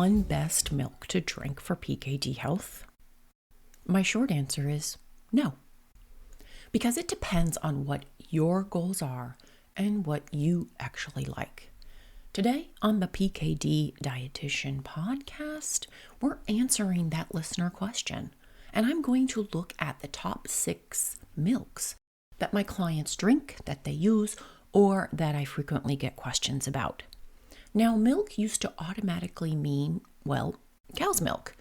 one best milk to drink for PKD health? My short answer is no. Because it depends on what your goals are and what you actually like. Today on the PKD Dietitian Podcast, we're answering that listener question. And I'm going to look at the top 6 milks that my clients drink, that they use, or that I frequently get questions about. Now, milk used to automatically mean, well, cow's milk.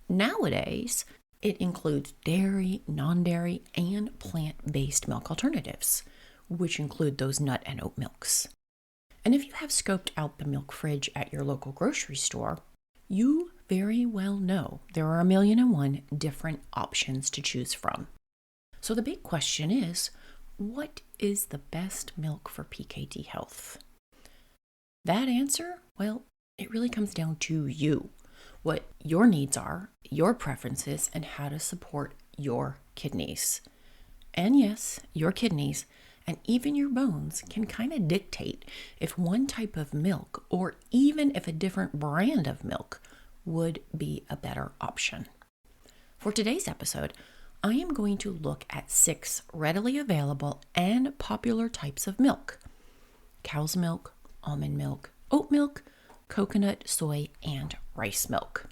Nowadays, it includes dairy, non-dairy, and plant-based milk alternatives, which include those nut and oat milks. And if you have scoped out the milk fridge at your local grocery store, you very well know there are 1,000,001 different options to choose from. So the big question is, what is the best milk for PKD health? That answer, well, it really comes down to you, what your needs are, your preferences, and how to support your kidneys. And yes, your kidneys and even your bones can kind of dictate if one type of milk or even if a different brand of milk would be a better option. For today's episode, I am going to look at 6 readily available and popular types of milk: cow's milk, almond milk, oat milk, coconut, soy, and rice milk.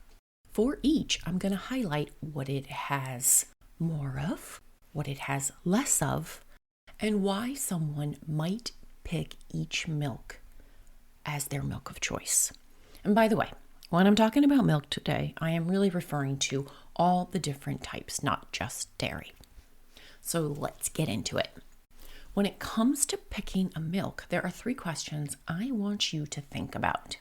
For each, I'm going to highlight what it has more of, what it has less of, and why someone might pick each milk as their milk of choice. And by the way, when I'm talking about milk today, I am really referring to all the different types, not just dairy. So let's get into it. When it comes to picking a milk, there are 3 questions I want you to think about.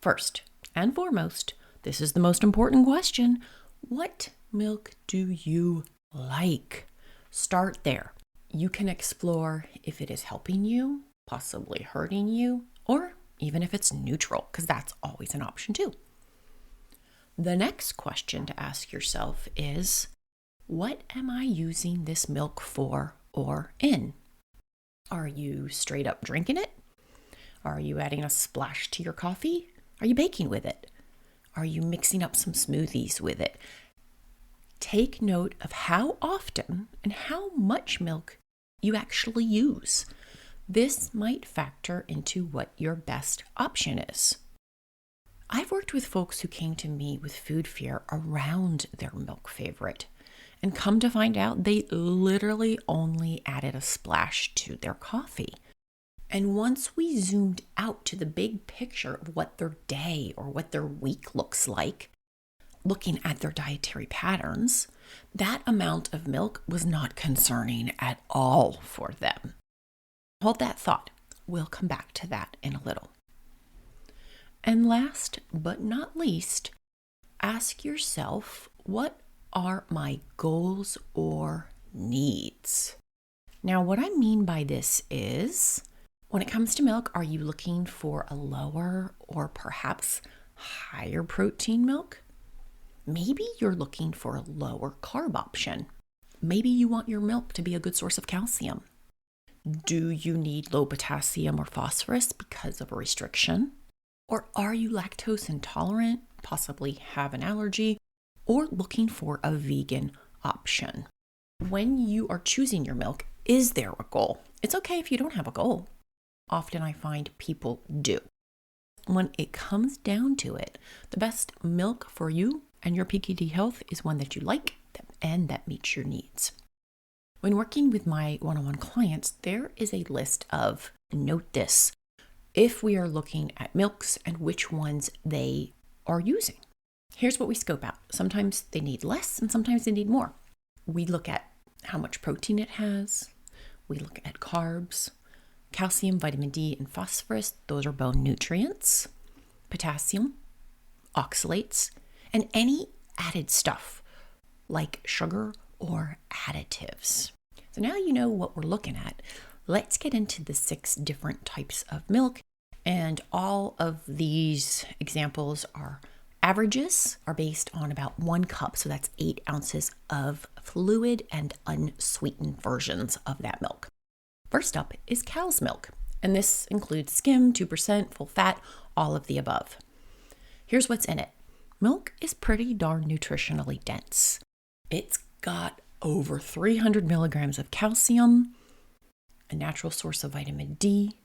First and foremost, this is the most important question: what milk do you like? Start there. You can explore if it is helping you, possibly hurting you, or even if it's neutral, because that's always an option too. The next question to ask yourself is, what am I using this milk for or in? Are you straight up drinking it? Are you adding a splash to your coffee? Are you baking with it? Are you mixing up some smoothies with it? Take note of how often and how much milk you actually use. This might factor into what your best option is. I've worked with folks who came to me with food fear around their milk favorite, and come to find out they literally only added a splash to their coffee. And once we zoomed out to the big picture of what their day or what their week looks like, looking at their dietary patterns, that amount of milk was not concerning at all for them. Hold that thought. We'll come back to that in a little. And last but not least, ask yourself, what are my goals or needs? Now, what I mean by this is, when it comes to milk, are you looking for a lower or perhaps higher protein milk? Maybe you're looking for a lower carb option. Maybe you want your milk to be a good source of calcium. Do you need low potassium or phosphorus because of a restriction? Or are you lactose intolerant, possibly have an allergy, or looking for a vegan option? When you are choosing your milk, is there a goal? It's okay if you don't have a goal. Often I find people do. When it comes down to it, the best milk for you and your PKD health is one that you like and that meets your needs. When working with my one-on-one clients, there is a list of, note this, if we are looking at milks and which ones they are using. Here's what we scope out. Sometimes they need less and sometimes they need more. We look at how much protein it has. We look at carbs, calcium, vitamin D, and phosphorus. Those are bone nutrients. Potassium, oxalates, and any added stuff like sugar or additives. So now you know what we're looking at. Let's get into the 6 different types of milk. And all of these examples averages are based on about 1 cup. So that's 8 ounces of fluid and unsweetened versions of that milk. First up is cow's milk. And this includes skim, 2%, full fat, all of the above. Here's what's in it. Milk is pretty darn nutritionally dense. It's got over 300 milligrams of calcium, a natural source of vitamin D.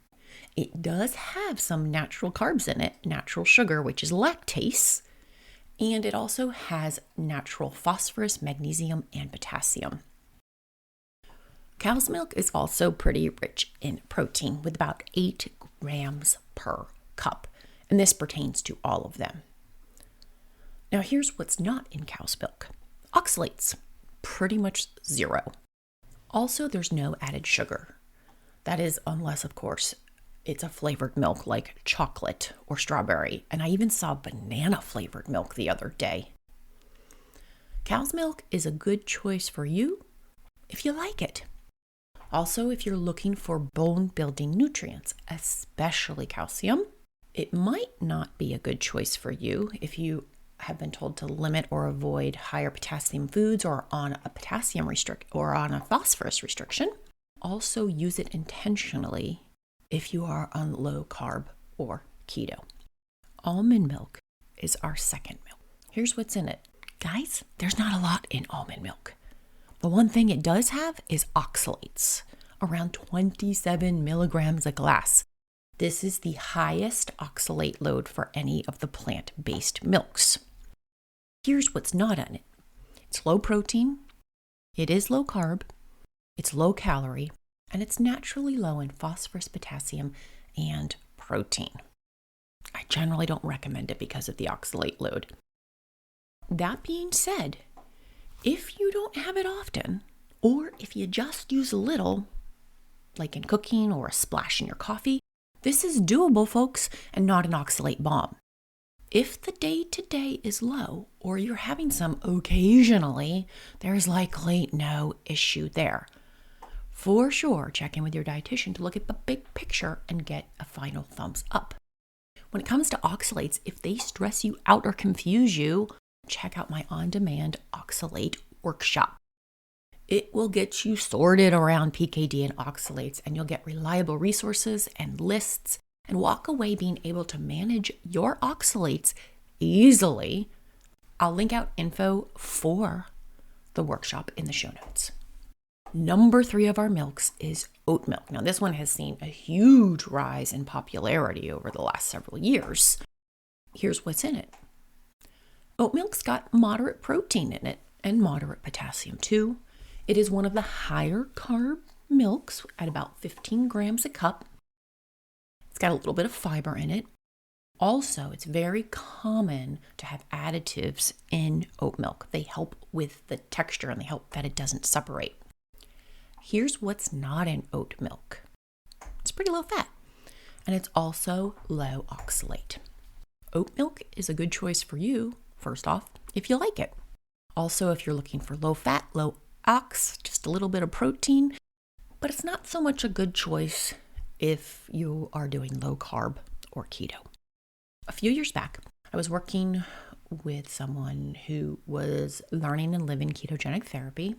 It does have some natural carbs in it, natural sugar, which is lactase, and it also has natural phosphorus, magnesium, and potassium. Cow's milk is also pretty rich in protein with about 8 grams per cup, and this pertains to all of them. Now here's what's not in cow's milk. Oxalates, pretty much 0. Also, there's no added sugar. That is, unless, of course, it's a flavored milk like chocolate or strawberry, and I even saw banana flavored milk the other day. Cow's milk is a good choice for you if you like it. Also, if you're looking for bone-building nutrients, especially calcium, it might not be a good choice for you if you have been told to limit or avoid higher potassium foods or on a potassium or on a phosphorus restriction. Also, use it intentionally if you are on low carb or keto. Almond milk is our second milk. Here's what's in it. Guys, there's not a lot in almond milk. The one thing it does have is oxalates, around 27 milligrams a glass. This is the highest oxalate load for any of the plant-based milks. Here's what's not in it. It's low protein, it is low carb, it's low calorie, and it's naturally low in phosphorus, potassium, and protein. I generally don't recommend it because of the oxalate load. That being said, if you don't have it often, or if you just use a little, like in cooking or a splash in your coffee, this is doable, folks, and not an oxalate bomb. If the day-to-day is low, or you're having some occasionally, there's likely no issue there. For sure, check in with your dietitian to look at the big picture and get a final thumbs up. When it comes to oxalates, if they stress you out or confuse you, check out my on-demand oxalate workshop. It will get you sorted around PKD and oxalates, and you'll get reliable resources and lists and walk away being able to manage your oxalates easily. I'll link out info for the workshop in the show notes. Number 3 of our milks is oat milk. Now, this one has seen a huge rise in popularity over the last several years. Here's what's in it. Oat milk's got moderate protein in it and moderate potassium too. It is one of the higher carb milks at about 15 grams a cup. It's got a little bit of fiber in it. Also, it's very common to have additives in oat milk. They help with the texture and they help that it doesn't separate. Here's what's not in oat milk. It's pretty low fat, and it's also low oxalate. Oat milk is a good choice for you, first off, if you like it. Also, if you're looking for low fat, low ox, just a little bit of protein, but it's not so much a good choice if you are doing low carb or keto. A few years back, I was working with someone who was learning and living ketogenic therapy,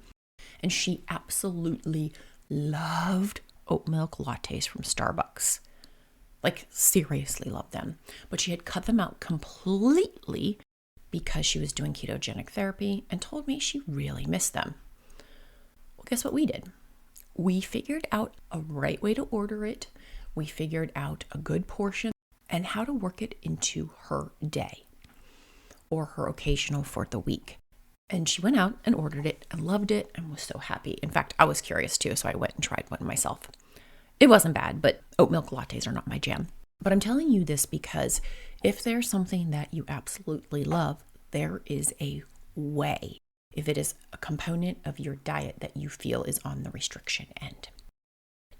and she absolutely loved oat milk lattes from Starbucks. Like, seriously loved them. But she had cut them out completely because she was doing ketogenic therapy and told me she really missed them. Well, guess what we did? We figured out a right way to order it. We figured out a good portion and how to work it into her day or her occasional for the week. And she went out and ordered it and loved it and was so happy. In fact, I was curious too, so I went and tried one myself. It wasn't bad, but oat milk lattes are not my jam. But I'm telling you this because if there's something that you absolutely love, there is a way. If it is a component of your diet that you feel is on the restriction end.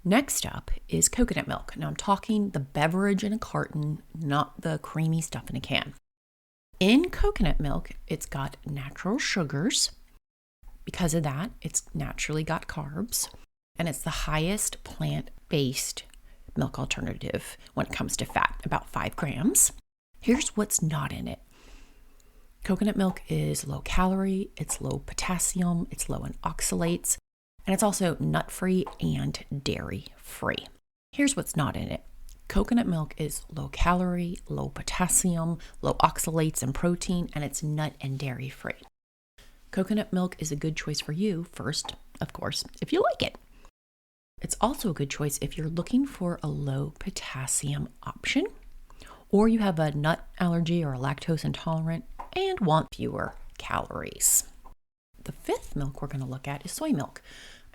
Next up is coconut milk. Now I'm talking the beverage in a carton, not the creamy stuff in a can. In coconut milk, it's got natural sugars. Because of that, it's naturally got carbs. And it's the highest plant-based milk alternative when it comes to fat, about 5 grams. Here's what's not in it. Coconut milk is low calorie, it's low potassium, it's low in oxalates, and it's also nut-free and dairy-free. Here's what's not in it. Coconut milk is low calorie, low potassium, low oxalates and protein, and it's nut and dairy free. Coconut milk is a good choice for you, first, of course, if you like it. It's also a good choice if you're looking for a low potassium option, or you have a nut allergy or a lactose intolerant and want fewer calories. The fifth milk we're going to look at is soy milk.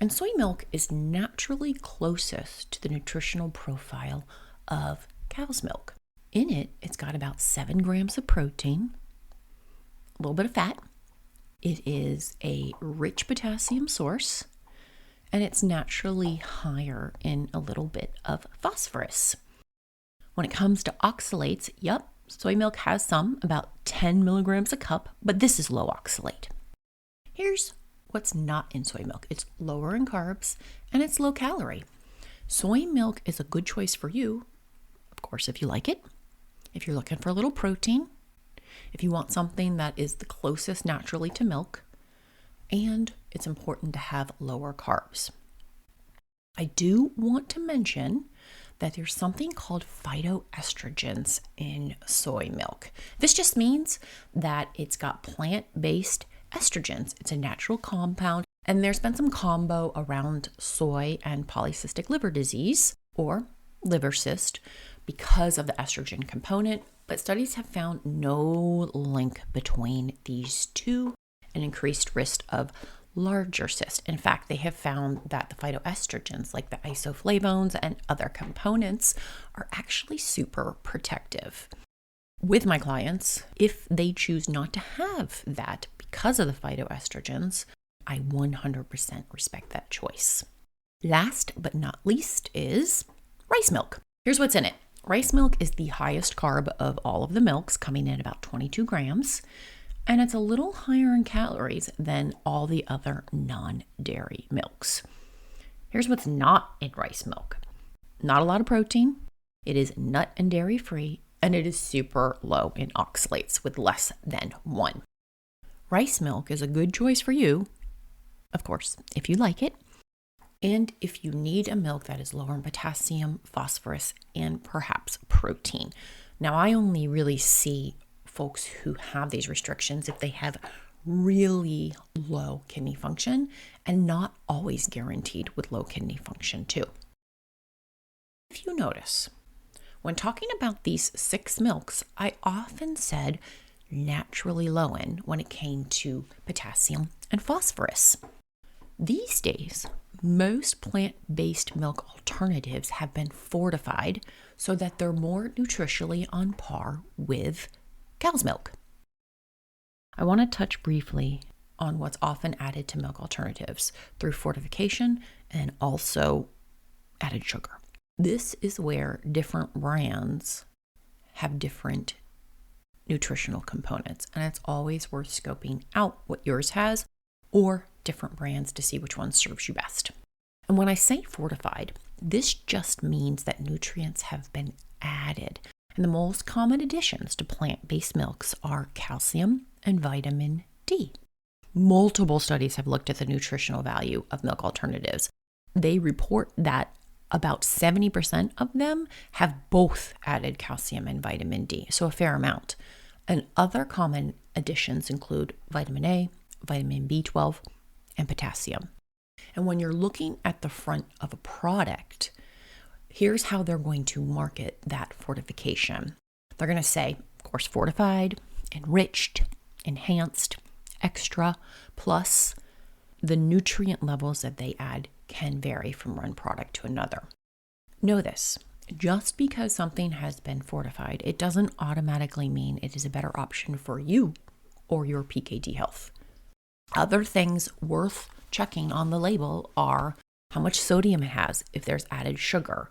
And soy milk is naturally closest to the nutritional profile of cow's milk. In it, it's got about 7 grams of protein, a little bit of fat. It is a rich potassium source, and it's naturally higher in a little bit of phosphorus. When it comes to oxalates, soy milk has some, about 10 milligrams a cup, but this is low oxalate. Here's what's not in soy milk. It's lower in carbs, and it's low calorie. Soy milk is a good choice for you, of course, if you like it, if you're looking for a little protein, if you want something that is the closest naturally to milk, and it's important to have lower carbs. I do want to mention that there's something called phytoestrogens in soy milk. This just means that it's got plant-based estrogens. It's a natural compound, and there's been some combo around soy and polycystic liver disease, or liver cyst, because of the estrogen component, but studies have found no link between these two, an increased risk of larger cysts. In fact, they have found that the phytoestrogens, like the isoflavones and other components, are actually super protective. With my clients, if they choose not to have that because of the phytoestrogens, I 100% respect that choice. Last but not least is rice milk. Here's what's in it. Rice milk is the highest carb of all of the milks, coming in about 22 grams, and it's a little higher in calories than all the other non-dairy milks. Here's what's not in rice milk. Not a lot of protein. It is nut and dairy free, and it is super low in oxalates with less than 1. Rice milk is a good choice for you, of course, if you like it, and if you need a milk that is lower in potassium, phosphorus, and perhaps protein. Now, I only really see folks who have these restrictions if they have really low kidney function, and not always guaranteed with low kidney function too. If you notice, when talking about these 6 milks, I often said naturally low in when it came to potassium and phosphorus. These days, most plant-based milk alternatives have been fortified so that they're more nutritionally on par with cow's milk. I want to touch briefly on what's often added to milk alternatives through fortification and also added sugar. This is where different brands have different nutritional components, and it's always worth scoping out what yours has or different brands to see which one serves you best. And when I say fortified, this just means that nutrients have been added. And the most common additions to plant-based milks are calcium and vitamin D. Multiple studies have looked at the nutritional value of milk alternatives. They report that about 70% of them have both added calcium and vitamin D, so a fair amount. And other common additions include vitamin A, vitamin B12, and potassium. And when you're looking at the front of a product, here's how they're going to market that fortification. They're going to say, of course, fortified, enriched, enhanced, extra, plus the nutrient levels that they add can vary from one product to another. Know this, just because something has been fortified, it doesn't automatically mean it is a better option for you or your PKD health. Other things worth checking on the label are how much sodium it has, if there's added sugar,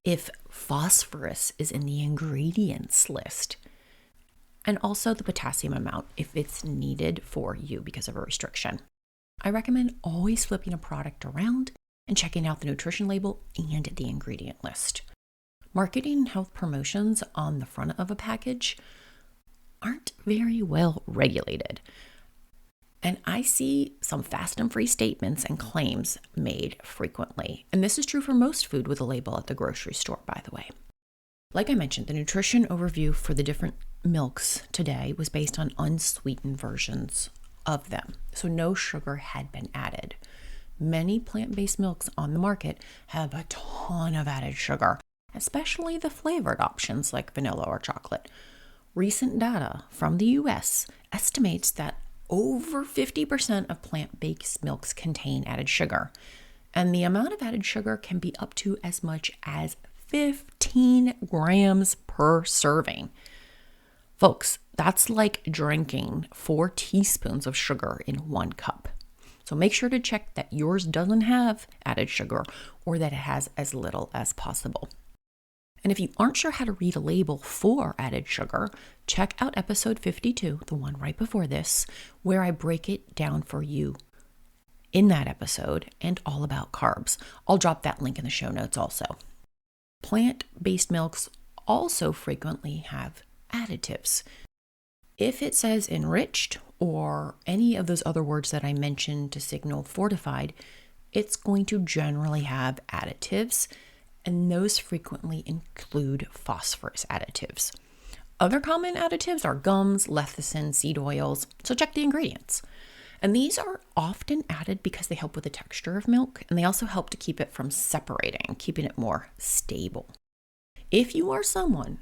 if phosphorus is in the ingredients list, and also the potassium amount if it's needed for you because of a restriction. I recommend always flipping a product around and checking out the nutrition label and the ingredient list. Marketing and health promotions on the front of a package aren't very well regulated. And I see some fast and free statements and claims made frequently. And this is true for most food with a label at the grocery store, by the way. Like I mentioned, the nutrition overview for the different milks today was based on unsweetened versions of them. So no sugar had been added. Many plant-based milks on the market have a ton of added sugar, especially the flavored options like vanilla or chocolate. Recent data from the US estimates that over 50% of plant-based milks contain added sugar, and the amount of added sugar can be up to as much as 15 grams per serving. Folks, that's like drinking 4 teaspoons of sugar in 1 cup. So make sure to check that yours doesn't have added sugar or that it has as little as possible. And if you aren't sure how to read a label for added sugar, check out episode 52, the one right before this, where I break it down for you in that episode and all about carbs. I'll drop that link in the show notes also. Plant-based milks also frequently have additives. If it says enriched or any of those other words that I mentioned to signal fortified, it's going to generally have additives, and those frequently include phosphorus additives. Other common additives are gums, lecithin, seed oils, so check the ingredients. And these are often added because they help with the texture of milk, and they also help to keep it from separating, keeping it more stable. If you are someone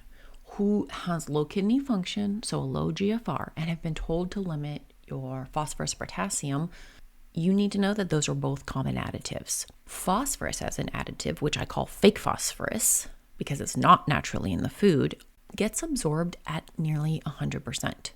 who has low kidney function, so a low GFR, and have been told to limit your phosphorus potassium, you need to know that those are both common additives. Phosphorus as an additive, which I call fake phosphorus, because it's not naturally in the food, gets absorbed at nearly 100%.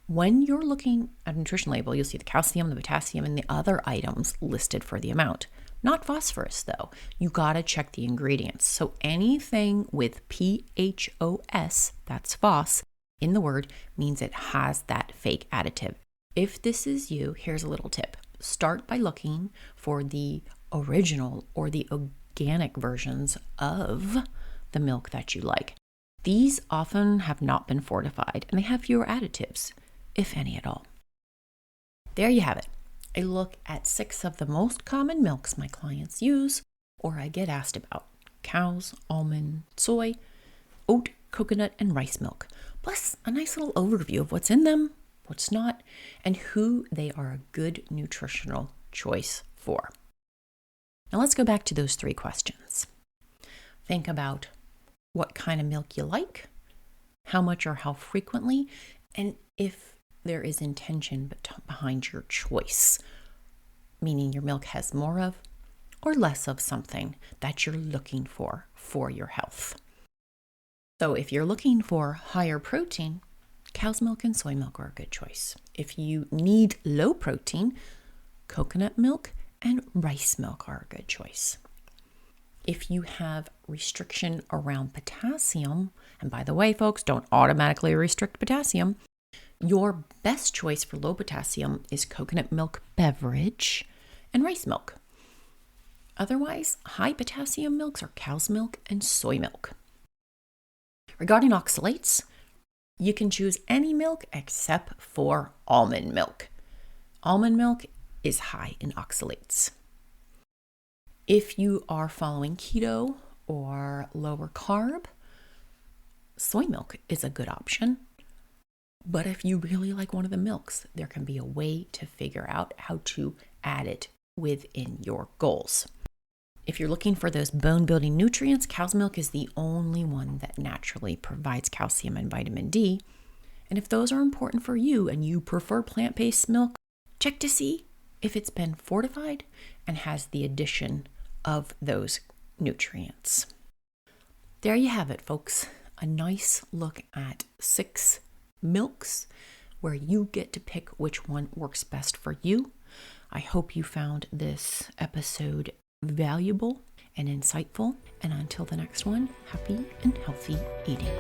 When you're looking at a nutrition label, you'll see the calcium, the potassium, and the other items listed for the amount. Not phosphorus, though. You gotta check the ingredients. So anything with PHOS, that's phos, in the word means it has that fake additive. If this is you, here's a little tip. Start by looking for the original or the organic versions of the milk that you like. These often have not been fortified and they have fewer additives, if any at all. There you have it. A look at 6 of the most common milks my clients use or I get asked about: cows, almond, soy, oat, coconut, and rice milk, plus a nice little overview of what's in them, what's not, and who they are a good nutritional choice for. Now let's go back to those 3 questions. Think about what kind of milk you like, how much or how frequently, and if there is intention behind your choice, meaning your milk has more of or less of something that you're looking for your health. So if you're looking for higher protein, cow's milk and soy milk are a good choice. If you need low protein, coconut milk and rice milk are a good choice. If you have restriction around potassium, and by the way, folks, don't automatically restrict potassium, your best choice for low potassium is coconut milk beverage and rice milk. Otherwise, high potassium milks are cow's milk and soy milk. Regarding oxalates, you can choose any milk except for almond milk. Almond milk is high in oxalates. If you are following keto or lower carb, soy milk is a good option. But if you really like one of the milks, there can be a way to figure out how to add it within your goals. If you're looking for those bone-building nutrients, cow's milk is the only one that naturally provides calcium and vitamin D. And if those are important for you and you prefer plant-based milk, check to see if it's been fortified and has the addition of those nutrients. There you have it, folks. A nice look at 6 milks where you get to pick which one works best for you. I hope you found this episode valuable and insightful. And until the next one, happy and healthy eating.